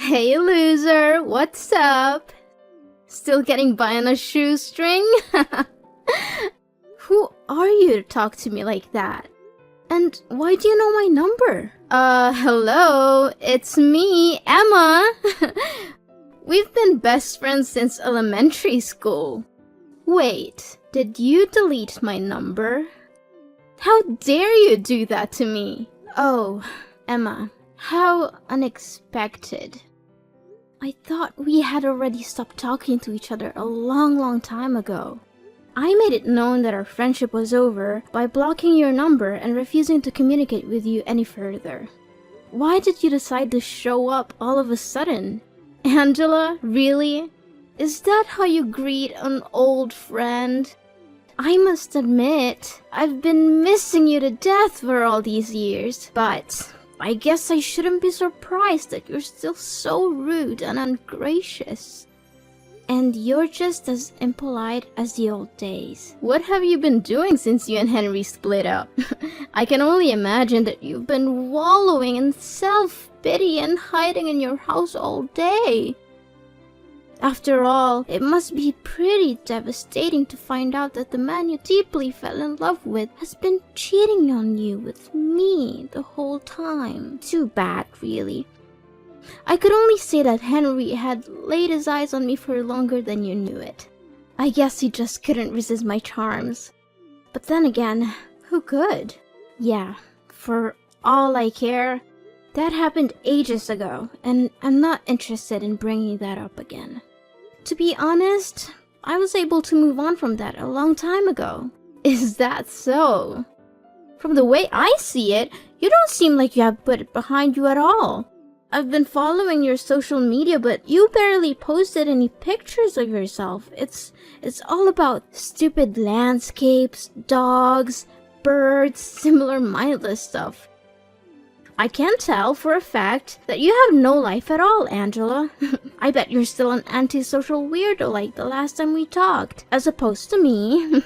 Hey loser, what's up? Still getting by on a shoestring? Who are you to talk to me like that? And why do you know my number? Hello, it's me, Emma. We've been best friends since elementary school. Wait, did you delete my number? How dare you do that to me? Oh, Emma, how unexpected. I thought we had already stopped talking to each other a long time ago. I made it known that our friendship was over by blocking your number and refusing to communicate with you any further. Why did you decide to show up all of a sudden? Angela, really? Is that how you greet an old friend? I must admit, I've been missing you to death for all these years, but I guess I shouldn't be surprised that you're still so rude and ungracious. And you're just as impolite as the old days. What have you been doing since you and Henry split up? I can only imagine that you've been wallowing in self-pity and hiding in your house all day. After all, it must be pretty devastating to find out that the man you deeply fell in love with has been cheating on you with me the whole time. Too bad, really. I could only say that Henry had laid his eyes on me for longer than you knew it. I guess he just couldn't resist my charms. But then again, who could? Yeah, for all I care, that happened ages ago, and I'm not interested in bringing that up again. To be honest, I was able to move on from that a long time ago. Is that so? From the way I see it, you don't seem like you have put it behind you at all. I've been following your social media, but you barely posted any pictures of yourself. It's all about stupid landscapes, dogs, birds, similar mindless stuff. I can tell for a fact that you have no life at all, Angela. I bet you're still an antisocial weirdo like the last time we talked, as opposed to me,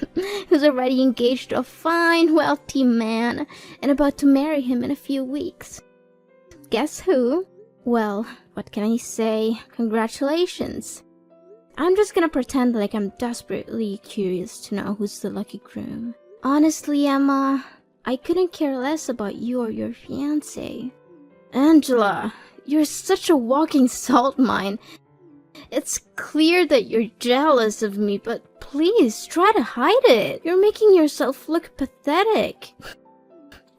who's already engaged to a fine, wealthy man and about to marry him in a few weeks. Guess who? Well, what can I say? Congratulations. I'm just gonna pretend like I'm desperately curious to know who's the lucky groom. Honestly, Emma, I couldn't care less about you or your fiancé. Angela, you're such a walking salt mine. It's clear that you're jealous of me, but please try to hide it. You're making yourself look pathetic.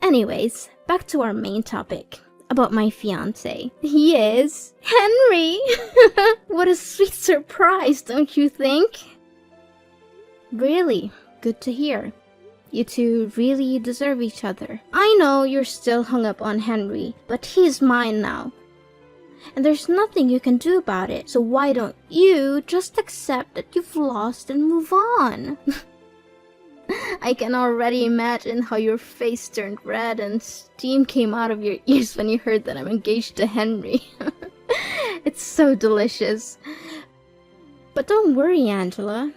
Anyways, back to our main topic. About my fiancé. He is Henry! What a sweet surprise, don't you think? Really, good to hear. You two really deserve each other. I know you're still hung up on Henry, but he's mine now. And there's nothing you can do about it, so why don't you just accept that you've lost and move on? I can already imagine how your face turned red and steam came out of your ears when you heard that I'm engaged to Henry. It's so delicious. But don't worry, Angela.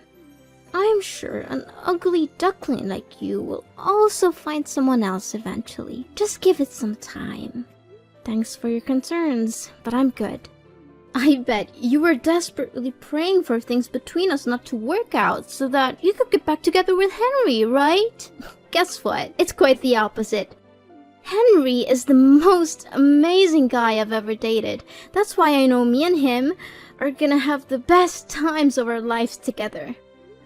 I'm sure an ugly duckling like you will also find someone else eventually. Just give it some time. Thanks for your concerns, but I'm good. I bet you were desperately praying for things between us not to work out so that you could get back together with Henry, right? Guess what? It's quite the opposite. Henry is the most amazing guy I've ever dated. That's why I know me and him are gonna have the best times of our lives together.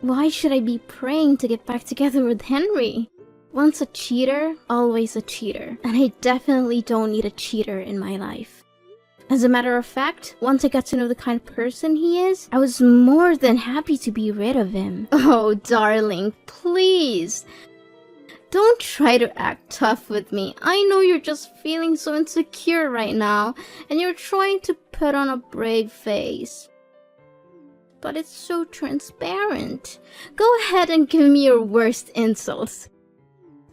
Why should I be praying to get back together with Henry? Once a cheater, always a cheater. And I definitely don't need a cheater in my life. As a matter of fact, once I got to know the kind of person he is, I was more than happy to be rid of him. Oh, darling, please. Don't try to act tough with me. I know you're just feeling so insecure right now, and you're trying to put on a brave face. But it's so transparent. Go ahead and give me your worst insults.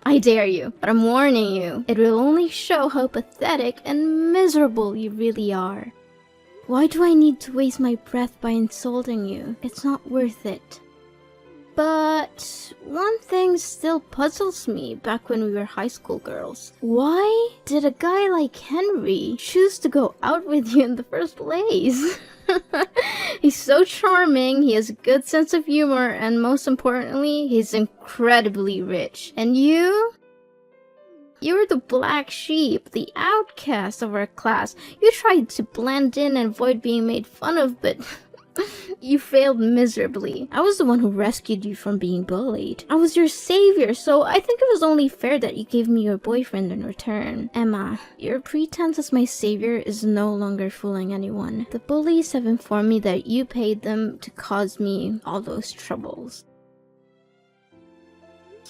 I dare you, but I'm warning you, it will only show how pathetic and miserable you really are. Why do I need to waste my breath by insulting you? It's not worth it. But one thing still puzzles me back when we were high school girls. Why did a guy like Henry choose to go out with you in the first place? He's so charming, he has a good sense of humor, and most importantly, he's incredibly rich. And you? You're the black sheep, the outcast of our class. You tried to blend in and avoid being made fun of, but you failed miserably. I was the one who rescued you from being bullied. I was your savior, so I think it was only fair that you gave me your boyfriend in return. Emma, your pretense as my savior is no longer fooling anyone. The bullies have informed me that you paid them to cause me all those troubles.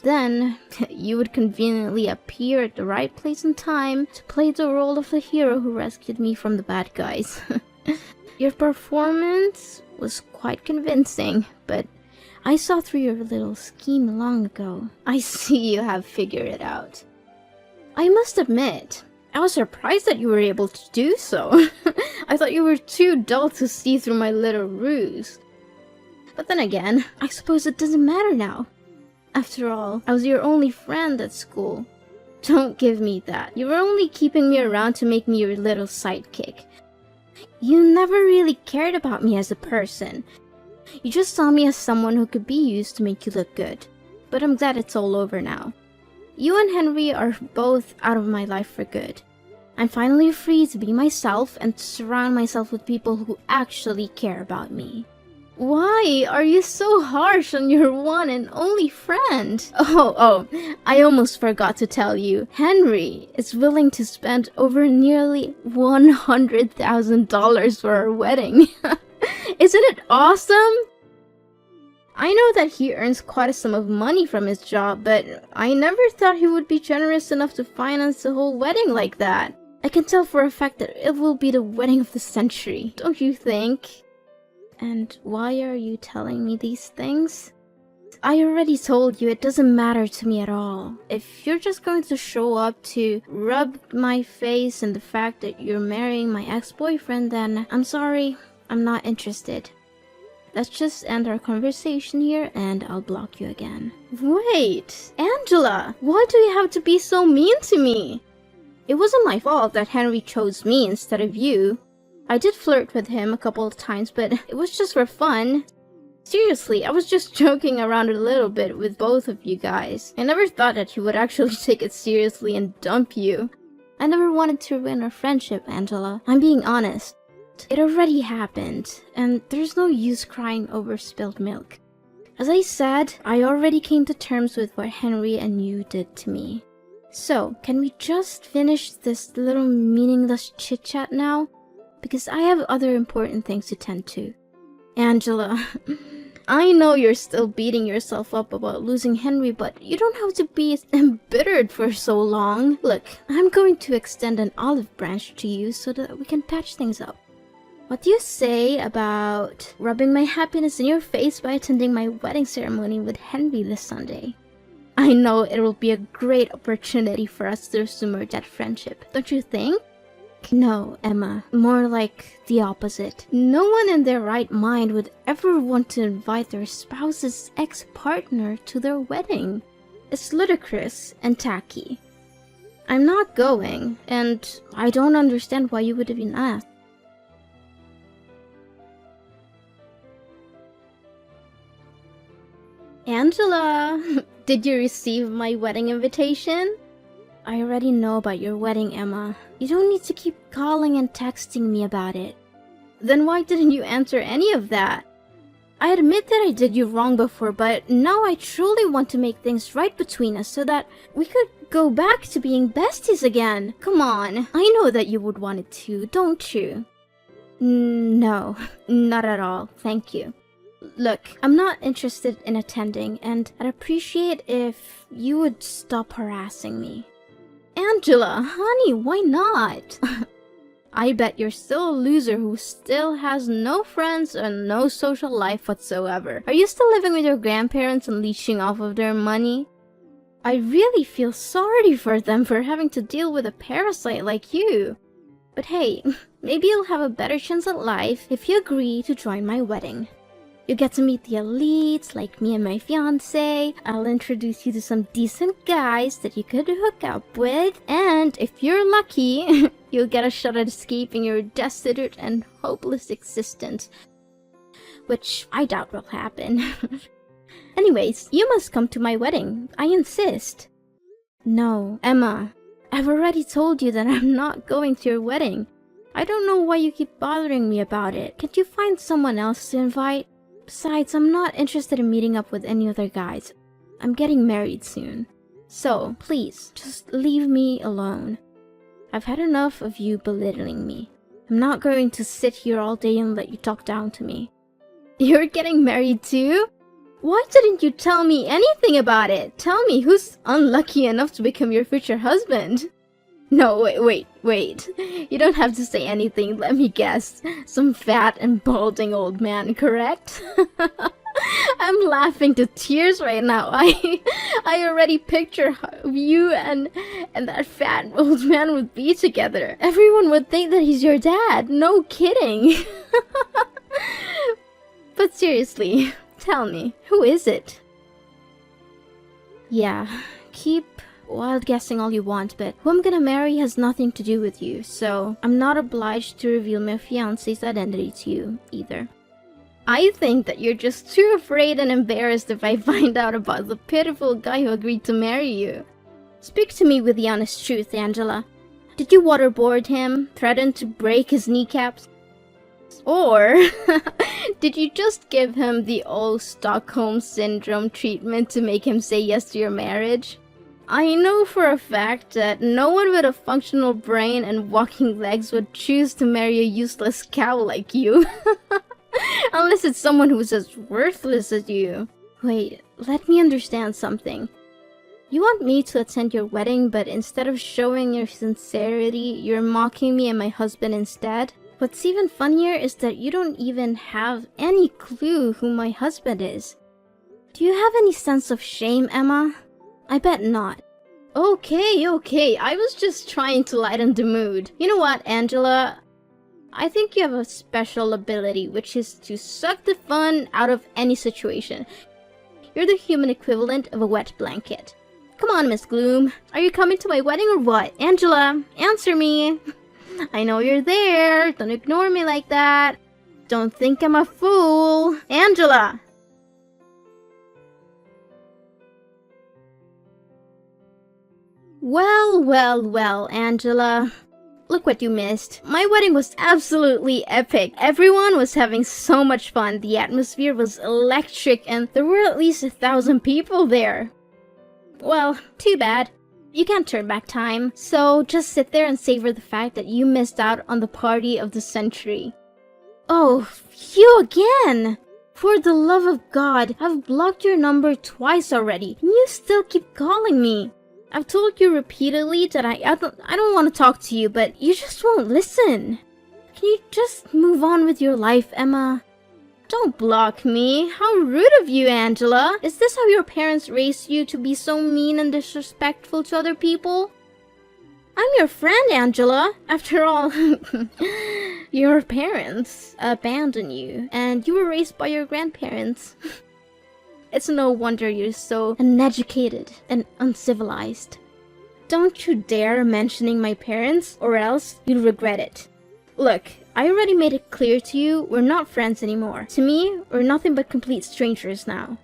Then, you would conveniently appear at the right place and time to play the role of the hero who rescued me from the bad guys. Your performance was quite convincing, but I saw through your little scheme long ago. I see you have figured it out. I must admit, I was surprised that you were able to do so. I thought you were too dull to see through my little ruse. But then again, I suppose it doesn't matter now. After all, I was your only friend at school. Don't give me that. You were only keeping me around to make me your little sidekick. You never really cared about me as a person. You just saw me as someone who could be used to make you look good. But I'm glad it's all over now. You and Henry are both out of my life for good. I'm finally free to be myself and to surround myself with people who actually care about me. Why are you so harsh on your one and only friend? Oh, I almost forgot to tell you. Henry is willing to spend over nearly $100,000 for our wedding. Isn't it awesome? I know that he earns quite a sum of money from his job, but I never thought he would be generous enough to finance the whole wedding like that. I can tell for a fact that it will be the wedding of the century, don't you think? And why are you telling me these things? I already told you it doesn't matter to me at all. If you're just going to show up to rub my face in the fact that you're marrying my ex-boyfriend, then I'm sorry, I'm not interested. Let's just end our conversation here and I'll block you again. Wait, Angela, why do you have to be so mean to me? It wasn't my fault that Henry chose me instead of you. I did flirt with him a couple of times, but it was just for fun. Seriously, I was just joking around a little bit with both of you guys. I never thought that he would actually take it seriously and dump you. I never wanted to ruin our friendship, Angela. I'm being honest. It already happened, and there's no use crying over spilled milk. As I said, I already came to terms with what Henry and you did to me. So, can we just finish this little meaningless chit-chat now? Because I have other important things to tend to. Angela, I know you're still beating yourself up about losing Henry, but you don't have to be embittered for so long. Look, I'm going to extend an olive branch to you so that we can patch things up. What do you say about rubbing my happiness in your face by attending my wedding ceremony with Henry this Sunday? I know it will be a great opportunity for us to resume that friendship, don't you think? No, Emma. More like the opposite. No one in their right mind would ever want to invite their spouse's ex-partner to their wedding. It's ludicrous and tacky. I'm not going, and I don't understand why you would even ask. Angela, did you receive my wedding invitation? I already know about your wedding, Emma. You don't need to keep calling and texting me about it. Then why didn't you answer any of that? I admit that I did you wrong before, but now I truly want to make things right between us so that we could go back to being besties again. Come on, I know that you would want it too, don't you? No, not at all, thank you. Look, I'm not interested in attending, and I'd appreciate if you would stop harassing me. Angela, honey, why not? I bet you're still a loser who still has no friends and no social life whatsoever. Are you still living with your grandparents and leeching off of their money? I really feel sorry for them for having to deal with a parasite like you. But hey, maybe you'll have a better chance at life if you agree to join my wedding. You get to meet the elites, like me and my fiance. I'll introduce you to some decent guys that you could hook up with. And if you're lucky, you'll get a shot at escaping your destitute and hopeless existence. Which I doubt will happen. Anyways, you must come to my wedding. I insist. No, Emma. I've already told you that I'm not going to your wedding. I don't know why you keep bothering me about it. Can't you find someone else to invite? Besides, I'm not interested in meeting up with any other guys. I'm getting married soon. So, please, just leave me alone. I've had enough of you belittling me. I'm not going to sit here all day and let you talk down to me. You're getting married too? Why didn't you tell me anything about it? Tell me who's unlucky enough to become your future husband. No, wait. You don't have to say anything, let me guess. Some fat and balding old man, correct? I'm laughing to tears right now. I already picture how you and that fat old man would be together. Everyone would think that he's your dad. No kidding. But seriously, tell me, who is it? Yeah, keep wild guessing all you want, but who I'm gonna marry has nothing to do with you, so I'm not obliged to reveal my fiancé's identity to you, either. I think that you're just too afraid and embarrassed if I find out about the pitiful guy who agreed to marry you. Speak to me with the honest truth, Angela. Did you waterboard him, threaten to break his kneecaps? Or did you just give him the old Stockholm Syndrome treatment to make him say yes to your marriage? I know for a fact that no one with a functional brain and walking legs would choose to marry a useless cow like you. Unless it's someone who's as worthless as you. Wait, let me understand something. You want me to attend your wedding, but instead of showing your sincerity, you're mocking me and my husband instead? What's even funnier is that you don't even have any clue who my husband is. Do you have any sense of shame, Emma? I bet not. Okay, I was just trying to lighten the mood. You know what, Angela? I think you have a special ability, which is to suck the fun out of any situation. You're the human equivalent of a wet blanket. Come on, Miss Gloom. Are you coming to my wedding or what? Angela, answer me. I know you're there. Don't ignore me like that. Don't think I'm a fool. Angela! Well, Angela. Look what you missed. My wedding was absolutely epic. Everyone was having so much fun. The atmosphere was electric and there were at least 1,000 people there. Well, too bad. You can't turn back time, so just sit there and savor the fact that you missed out on the party of the century. Oh, you again! For the love of God, I've blocked your number twice already, and you still keep calling me. I've told you repeatedly that I don't want to talk to you, but you just won't listen. Can you just move on with your life, Emma? Don't block me. How rude of you, Angela. Is this how your parents raised you to be so mean and disrespectful to other people? I'm your friend, Angela. After all, your parents abandoned you, and you were raised by your grandparents. It's no wonder you're so uneducated and uncivilized. Don't you dare mentioning my parents, or else you'll regret it. Look, I already made it clear to you, we're not friends anymore. To me, we're nothing but complete strangers now.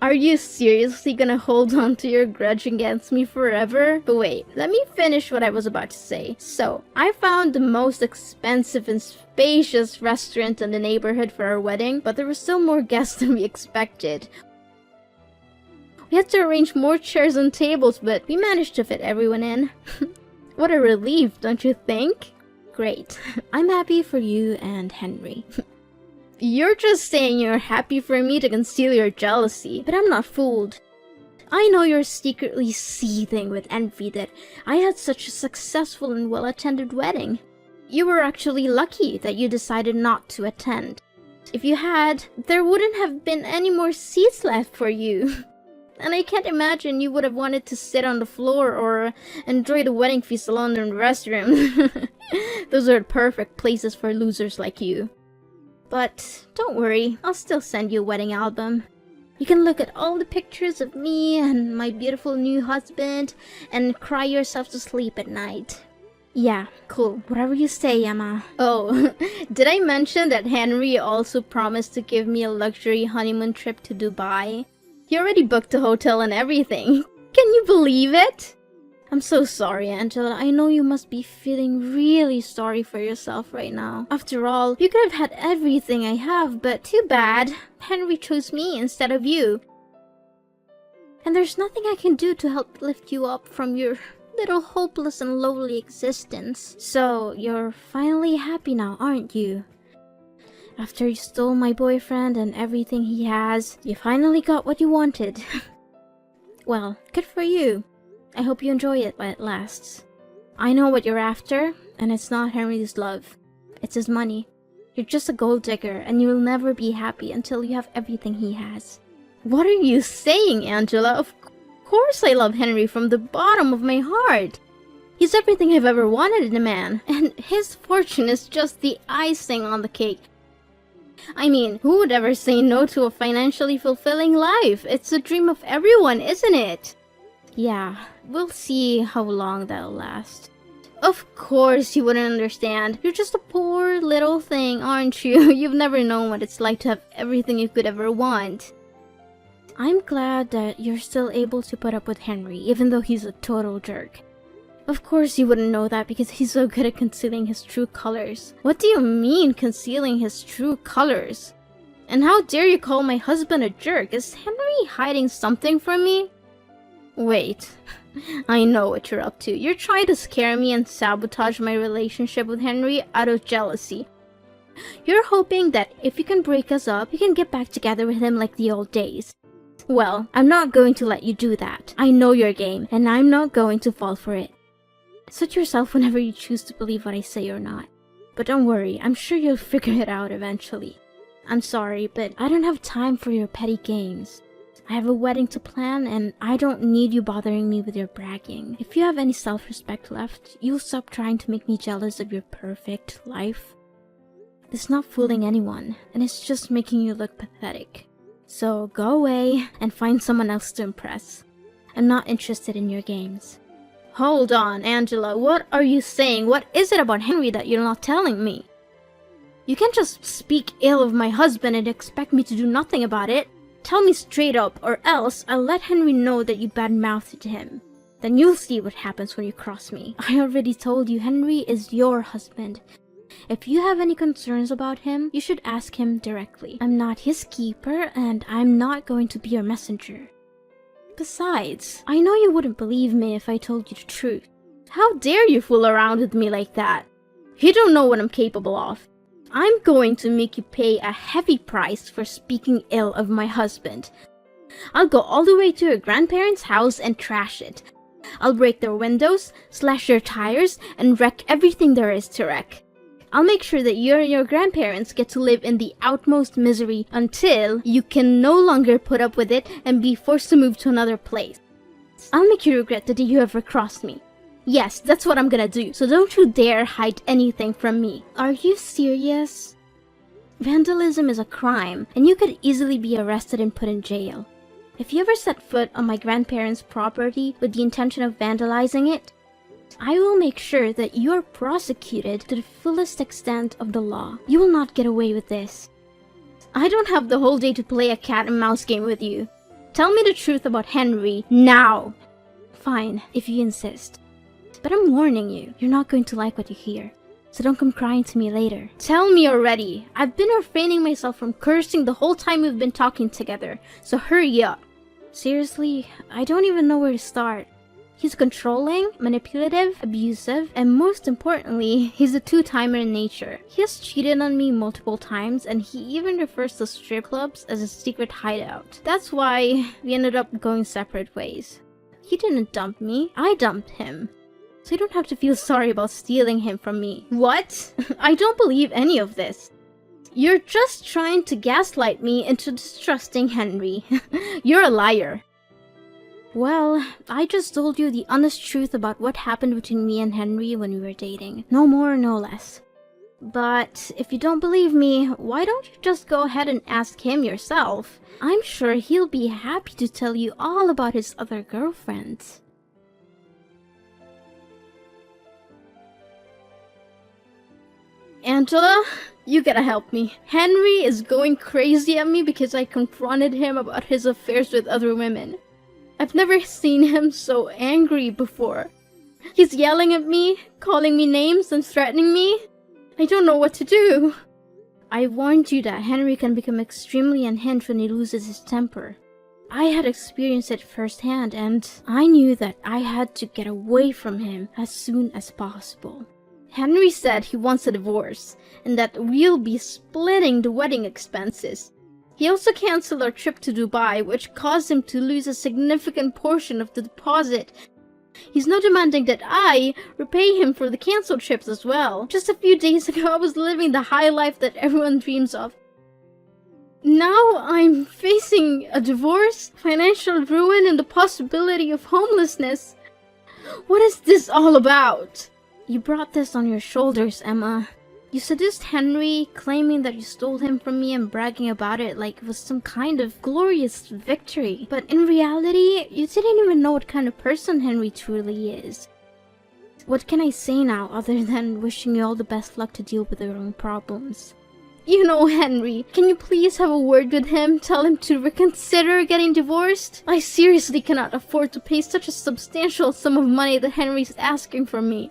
Are you seriously gonna hold on to your grudge against me forever? But wait, let me finish what I was about to say. So, I found the most expensive and spacious restaurant in the neighborhood for our wedding, but there were still more guests than we expected. We had to arrange more chairs and tables, but we managed to fit everyone in. What a relief, don't you think? Great. I'm happy for you and Henry. You're just saying you're happy for me to conceal your jealousy, but I'm not fooled. I know you're secretly seething with envy that I had such a successful and well-attended wedding. You were actually lucky that you decided not to attend. If you had, there wouldn't have been any more seats left for you. And I can't imagine you would have wanted to sit on the floor or enjoy the wedding feast alone in the restroom. Those are perfect places for losers like you. But don't worry, I'll still send you a wedding album. You can look at all the pictures of me and my beautiful new husband and cry yourself to sleep at night. Yeah, cool. Whatever you say, Emma. Oh, did I mention that Henry also promised to give me a luxury honeymoon trip to Dubai? He already booked the hotel and everything. Can you believe it? I'm so sorry, Angela. I know you must be feeling really sorry for yourself right now. After all, you could have had everything I have, but too bad. Henry chose me instead of you. And there's nothing I can do to help lift you up from your little hopeless and lowly existence. So, you're finally happy now, aren't you? After you stole my boyfriend and everything he has, you finally got what you wanted. Well, good for you. I hope you enjoy it while it lasts. I know what you're after, and it's not Henry's love. It's his money. You're just a gold digger, and you will never be happy until you have everything he has. What are you saying, Angela? Of course I love Henry from the bottom of my heart. He's everything I've ever wanted in a man, and his fortune is just the icing on the cake. I mean, who would ever say no to a financially fulfilling life? It's a dream of everyone, isn't it? Yeah, we'll see how long that'll last. Of course you wouldn't understand. You're just a poor little thing, aren't you? You've never known what it's like to have everything you could ever want. I'm glad that you're still able to put up with Henry, even though he's a total jerk. Of course you wouldn't know that because he's so good at concealing his true colors. What do you mean, concealing his true colors? And how dare you call my husband a jerk? Is Henry hiding something from me? Wait, I know what you're up to. You're trying to scare me and sabotage my relationship with Henry out of jealousy. You're hoping that if you can break us up, you can get back together with him like the old days. Well, I'm not going to let you do that. I know your game, and I'm not going to fall for it. Suit yourself whenever you choose to believe what I say or not. But don't worry, I'm sure you'll figure it out eventually. I'm sorry, but I don't have time for your petty games. I have a wedding to plan, and I don't need you bothering me with your bragging. If you have any self-respect left, you'll stop trying to make me jealous of your perfect life. It's not fooling anyone, and it's just making you look pathetic. So go away and find someone else to impress. I'm not interested in your games. Hold on, Angela, what are you saying? What is it about Henry that you're not telling me? You can't just speak ill of my husband and expect me to do nothing about it. Tell me straight up, or else I'll let Henry know that you bad-mouthed him. Then you'll see what happens when you cross me. I already told you Henry is your husband. If you have any concerns about him, you should ask him directly. I'm not his keeper, and I'm not going to be your messenger. Besides, I know you wouldn't believe me if I told you the truth. How dare you fool around with me like that? You don't know what I'm capable of. I'm going to make you pay a heavy price for speaking ill of my husband. I'll go all the way to your grandparents' house and trash it. I'll break their windows, slash their tires, and wreck everything there is to wreck. I'll make sure that you and your grandparents get to live in the utmost misery until you can no longer put up with it and be forced to move to another place. I'll make you regret the day you ever crossed me. Yes, that's what I'm gonna do, so don't you dare hide anything from me. Are you serious? Vandalism is a crime, and you could easily be arrested and put in jail. If you ever set foot on my grandparents' property with the intention of vandalizing it, I will make sure that you are prosecuted to the fullest extent of the law. You will not get away with this. I don't have the whole day to play a cat and mouse game with you. Tell me the truth about Henry, now! Fine, if you insist. But I'm warning you, you're not going to like what you hear. So don't come crying to me later. Tell me already! I've been refraining myself from cursing the whole time we've been talking together, so hurry up. Seriously, I don't even know where to start. He's controlling, manipulative, abusive, and most importantly, he's a two-timer in nature. He has cheated on me multiple times, and he even refers to strip clubs as a secret hideout. That's why we ended up going separate ways. He didn't dump me, I dumped him. So you don't have to feel sorry about stealing him from me. What? I don't believe any of this. You're just trying to gaslight me into distrusting Henry. You're a liar. Well, I just told you the honest truth about what happened between me and Henry when we were dating. No more, no less. But if you don't believe me, why don't you just go ahead and ask him yourself? I'm sure he'll be happy to tell you all about his other girlfriends. Angela, you gotta help me. Henry is going crazy at me because I confronted him about his affairs with other women. I've never seen him so angry before. He's yelling at me, calling me names, and threatening me. I don't know what to do. I warned you that Henry can become extremely unhinged when he loses his temper. I had experienced it firsthand, and I knew that I had to get away from him as soon as possible. Henry said he wants a divorce, and that we'll be splitting the wedding expenses. He also canceled our trip to Dubai, which caused him to lose a significant portion of the deposit. He's now demanding that I repay him for the cancelled trips as well. Just a few days ago, I was living the high life that everyone dreams of. Now I'm facing a divorce, financial ruin, and the possibility of homelessness. What is this all about? You brought this on your shoulders, Emma. You seduced Henry, claiming that you stole him from me and bragging about it like it was some kind of glorious victory. But in reality, you didn't even know what kind of person Henry truly is. What can I say now other than wishing you all the best luck to deal with your own problems? You know Henry, can you please have a word with him? Tell him to reconsider getting divorced? I seriously cannot afford to pay such a substantial sum of money that Henry's asking from me.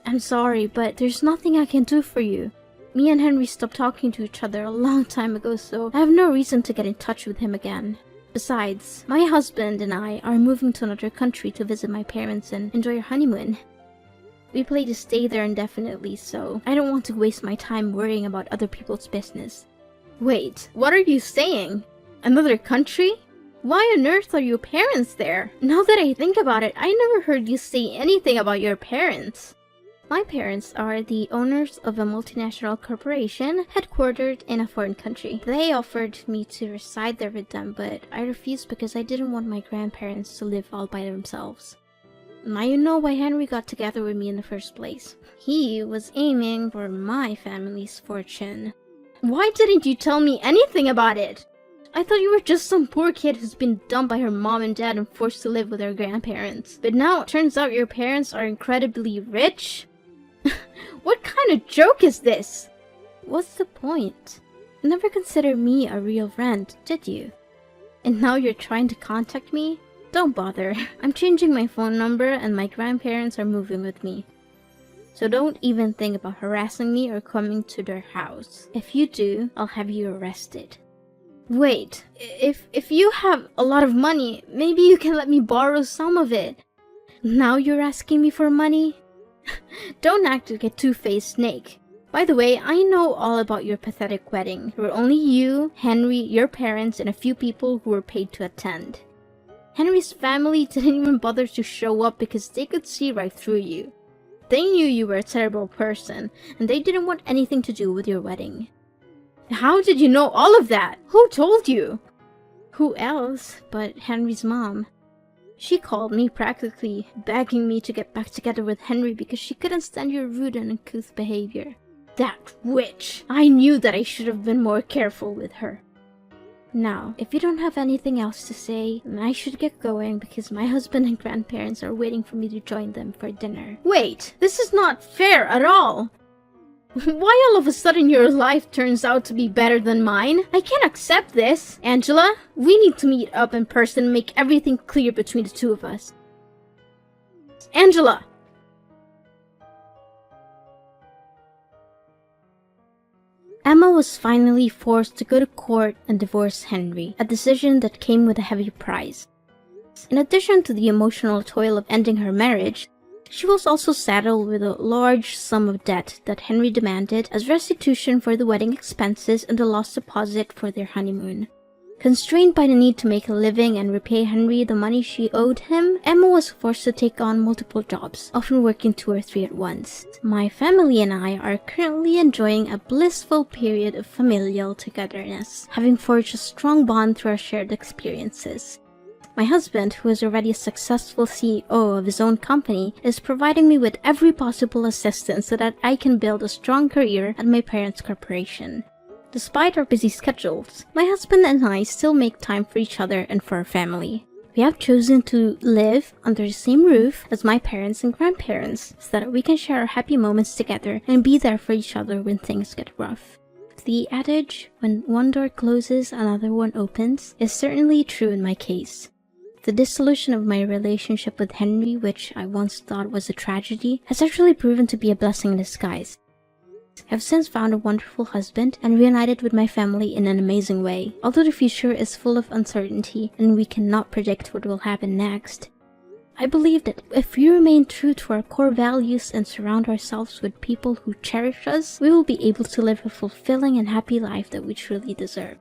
I'm sorry, but there's nothing I can do for you. Me and Henry stopped talking to each other a long time ago, so I have no reason to get in touch with him again. Besides, my husband and I are moving to another country to visit my parents and enjoy our honeymoon. We plan to stay there indefinitely, so I don't want to waste my time worrying about other people's business. Wait, what are you saying? Another country? Why on earth are your parents there? Now that I think about it, I never heard you say anything about your parents. My parents are the owners of a multinational corporation headquartered in a foreign country. They offered me to reside there with them, but I refused because I didn't want my grandparents to live all by themselves. Now you know why Henry got together with me in the first place. He was aiming for my family's fortune. Why didn't you tell me anything about it? I thought you were just some poor kid who's been dumped by her mom and dad and forced to live with her grandparents. But now it turns out your parents are incredibly rich? What kind of joke is this? What's the point? Never considered me a real friend, did you? And now you're trying to contact me? Don't bother. I'm changing my phone number and my grandparents are moving with me. So don't even think about harassing me or coming to their house. If you do, I'll have you arrested. Wait, if you have a lot of money, maybe you can let me borrow some of it. Now you're asking me for money? Don't act like a two-faced snake. By the way, I know all about your pathetic wedding. There were only you, Henry, your parents, and a few people who were paid to attend. Henry's family didn't even bother to show up because they could see right through you. They knew you were a terrible person, and they didn't want anything to do with your wedding. How did you know all of that? Who told you? Who else but Henry's mom? She called me practically, begging me to get back together with Henry because she couldn't stand your rude and uncouth behavior. That witch! I knew that I should have been more careful with her. Now, if you don't have anything else to say, then I should get going because my husband and grandparents are waiting for me to join them for dinner. Wait, this is not fair at all! Why all of a sudden your life turns out to be better than mine? I can't accept this. Angela, we need to meet up in person and make everything clear between the two of us. Angela! Emma was finally forced to go to court and divorce Henry, a decision that came with a heavy price. In addition to the emotional toil of ending her marriage, she was also saddled with a large sum of debt that Henry demanded as restitution for the wedding expenses and the lost deposit for their honeymoon. Constrained by the need to make a living and repay Henry the money she owed him, Emma was forced to take on multiple jobs, often working 2 or 3 at once. My family and I are currently enjoying a blissful period of familial togetherness, having forged a strong bond through our shared experiences. My husband, who is already a successful CEO of his own company, is providing me with every possible assistance so that I can build a strong career at my parents' corporation. Despite our busy schedules, my husband and I still make time for each other and for our family. We have chosen to live under the same roof as my parents and grandparents so that we can share our happy moments together and be there for each other when things get rough. The adage, when one door closes, another one opens, is certainly true in my case. The dissolution of my relationship with Henry, which I once thought was a tragedy, has actually proven to be a blessing in disguise. I've since found a wonderful husband and reunited with my family in an amazing way, although the future is full of uncertainty and we cannot predict what will happen next. I believe that if we remain true to our core values and surround ourselves with people who cherish us, we will be able to live a fulfilling and happy life that we truly deserve.